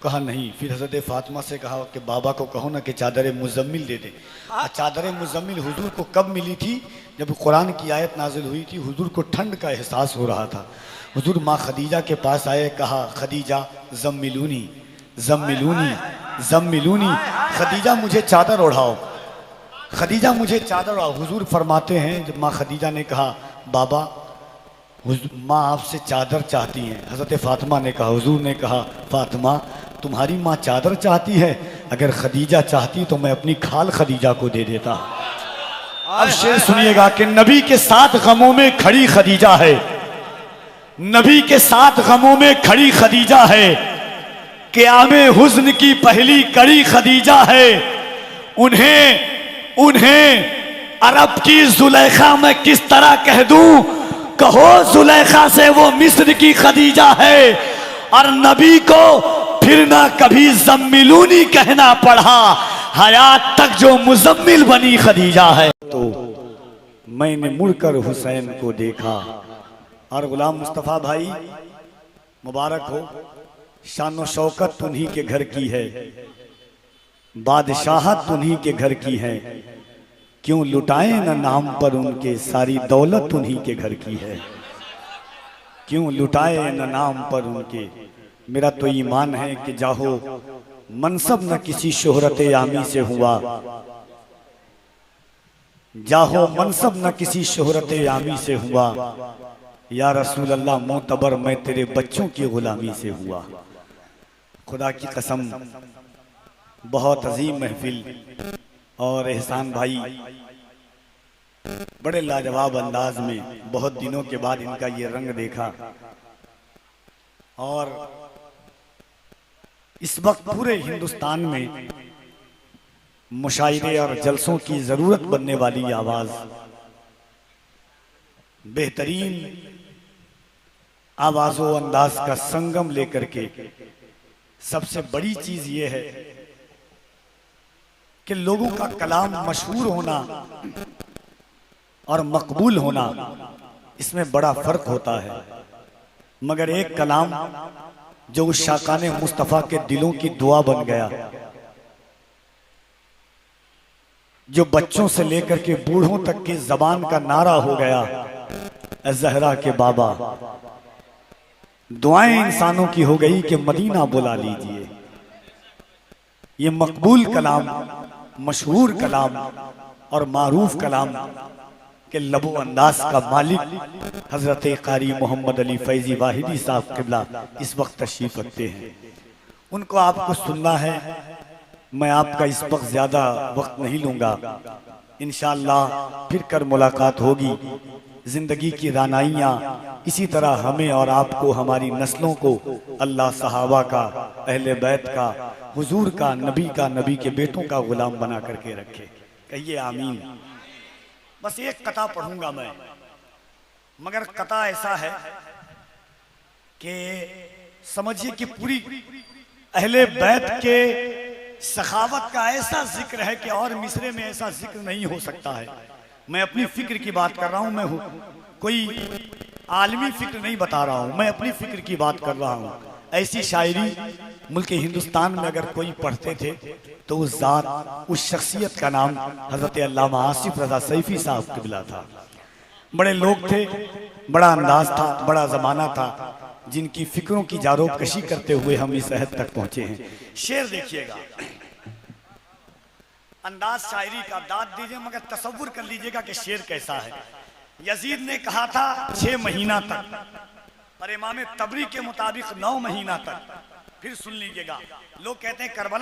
कहा नहीं। फिर हज़रत फातिमा से कहा कि बाबा को कहो ना कि चादर मुज़म्मिल दे दे। चादर मुज़म्मिल हुजूर को कब मिली थी? जब कुरान की आयत नाजिल हुई थी, हुजूर को ठंड का एहसास हो रहा था। हुजूर माँ खदीजा के पास आए, कहा खदीजा ज़म्मिलूनी ज़म्मिलूनी ज़म्मिलूनी, खदीजा मुझे चादर ओढ़ाओ, खदीजा मुझे चादर ओढ़ाओ। हुजूर फरमाते हैं, जब माँ खदीजा ने कहा बाबा माँ आपसे चादर चाहती हैं, हज़रत फातिमा ने कहा, हुजूर ने कहा फातिमा तुम्हारी माँ चादर चाहती है, अगर खदीजा चाहती तो मैं अपनी खाल खदीजा को दे देता। अब शेर सुनिएगा कि नबी के साथ गमों में खड़ी खदीजा है, नबी के साथ गमों में खड़ी खदीजा है, क़यामे हुज़्न की पहली कड़ी खदीजा है। उन्हें उन्हें अरब की जुलेखा मैं किस तरह कह दूं, कहो जुलेखा से वो मिस्र की खदीजा है। और नबी को फिर ना कभी ज़म्मिलूनी कहना पड़ा, हयात तक जो मुज़म्मिल बनी खदीजा है। तो मैंने मुड़कर हुसैन को देखा। और गुलाम मुस्तफ़ा भाई मुबारक हो, शान व शौकत उन्हीं के घर की है, बादशाहत उन्हीं के घर की है, क्यों लुटाए न नाम पर उनके, सारी दौलत उन्हीं के घर की है, क्यों लुटाए न नाम पर उनके। मेरा तो ईमान है कि जाहो मनसब न किसी शोहरत आमी से हुआ, जाहो मनसब न किसी शोहरत आमी से हुआ, या रसूल अल्लाह मोतबर मैं तेरे बच्चों की गुलामी से हुआ। खुदा की कसम बहुत अजीम महफिल। और एहसान भाई बड़े लाजवाब अंदाज में बहुत दिनों के बाद इनका ये रंग देखा। और इस वक्त पूरे हिंदुस्तान में मुशायरे और जलसों की जरूरत बनने वाली आवाज, बेहतरीन आवाजों अंदाज का संगम लेकर के, सबसे बड़ी चीज ये है कि लोगों का कलाम मशहूर होना और मकबूल होना, इसमें बड़ा फर्क होता है। मगर एक कलाम जो उस शाकाने मुस्तफ़ा के दिलों की दुआ बन गया, जो बच्चों से लेकर के बूढ़ों तक की जबान का नारा हो गया, ज़हरा के बाबा दुआएं इंसानों की हो गई कि मदीना बुला लीजिए। ये मकबूल कलाम, मशहूर कलाम और मारूफ कलाम के लबो अंदाज का मालिक हजरत कारी मोहम्मद अली फैजी वाहिदी साहब किबला इस वक्त तशरीफ रखते हैं। उनको आपको सुनना है। मैं आपका इस वक्त ज्यादा वक्त नहीं लूंगा, इंशाअल्लाह फिर कर मुलाकात होगी। जिंदगी की रानाइयाँ इसी तरह हमें और आपको, हमारी नस्लों को अल्लाह सहाबा का, अहले बैत का, हुजूर का, नबी के बेटों का गुलाम बना करके रखे। कहिए आमीन। बस एक कता पढ़ूंगा मैं, मगर कता ऐसा है कि समझिए कि पूरी अहले बैत के सखावत का ऐसा जिक्र है कि और मिसरे में ऐसा जिक्र नहीं हो सकता है। मैं अपनी फिक्र की बात कर रहा हूं, मैं कोई आलमी फिक्र नहीं बता रहा हूं, मैं अपनी फिक्र की बात कर रहा हूं। ऐसी शायरी मुल्क हिंदुस्तान में अगर कोई पढ़ते थे तो उस जात, उस शख्सियत का नाम हजरत अल्लामा आसिफ रजा सैफी साहब किबला था। बड़े लोग थे, बड़ा अंदाज था, बड़ा जमाना था, जिनकी फिक्रों की जारोब कशी करते हुए हम इस अहद तक पहुंचे हैं। शेर देखिएगा, अंदाज शायरी का दाद दीजिए, मगर तसव्वुर कर लीजिएगा कि शेर कैसा है। यजीद ने कहा था 6 महीना तक, और इमाम तबरी के मुताबिक 9 महीना तक। फिर सुन लीजिएगा, लोग कहते हैं करबला